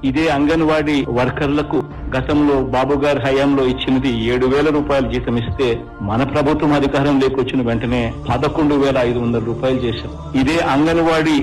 ఇదే అంగన్వాడీ వర్కర్లకు గతంలో బాబు గారి హయాంలో ఇచ్చినది 7,000 రూపాయలు జీతం ఇస్తే మన ప్రభుత్వం అధికారం లేకొచ్చిన వెంటనే 11,500 రూపాయలు చేశాం. ఇదే అంగన్వాడీ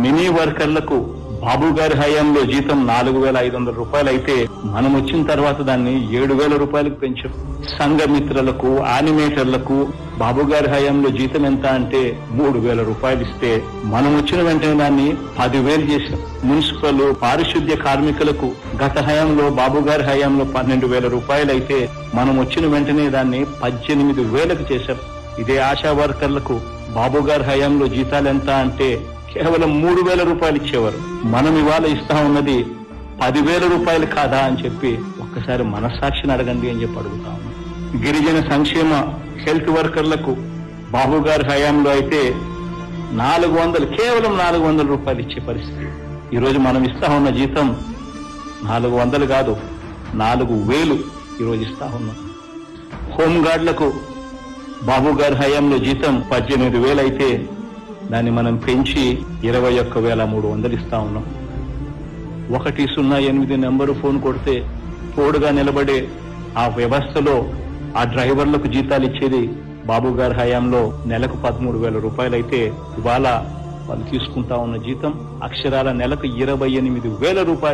మినీ వర్కర్లకు బాబు గారి హయాంలో జీతం 4,500 రూపాయలు అయితే మనం వచ్చిన తర్వాత దాన్ని 7,000 రూపాయలకు పెంచాం. సంఘమిత్రులకు, యానిమేటర్లకు బాబు గారి హయాంలో జీతం ఎంత అంటే 3,000 రూపాయలు ఇస్తే మనం వచ్చిన వెంటనే దాన్ని 10,000 చేశాం. మున్సిపల్ పారిశుద్ధ్య కార్మికులకు గత హయాంలో బాబు గారి హయాంలో 12,000 రూపాయలు అయితే మనం వచ్చిన వెంటనే దాన్ని 18,000కు చేశాం. ఇదే ఆశా వర్కర్లకు బాబు గారి హయాంలో జీతాలు ఎంత అంటే కేవలం 3,000 రూపాయలు ఇచ్చేవారు. మనం ఇవాళ ఇస్తా ఉన్నది 10,000 రూపాయలు కాదా అని చెప్పి ఒక్కసారి మనస్సాక్షిని అడగండి అని చెప్పి అడుగుతా ఉన్నాం. గిరిజన సంక్షేమ హెల్త్ వర్కర్లకు బాబు గారి హయాంలో అయితే 400, కేవలం 400 రూపాయలు ఇచ్చే పరిస్థితి. ఈరోజు మనం ఇస్తా ఉన్న జీతం 400 కాదు, 4,000 ఈరోజు ఇస్తా ఉన్నాం. హోంగార్డులకు బాబు గారి హయాంలో జీతం 18,000 అయితే దాన్ని మనం పెంచి 21,300 ఇస్తా ఉన్నాం. 108 నెంబరు ఫోన్ కొడితే తోడుగా నిలబడే ఆ వ్యవస్థలో ఆ డ్రైవర్లకు జీతాలు ఇచ్చేది బాబు గారి హయాంలో నెలకు 13,000 రూపాయలు అయితే ఇవాళ వాళ్ళు తీసుకుంటా ఉన్న జీతం అక్షరాల నెలకు 28,000 రూపాయలు.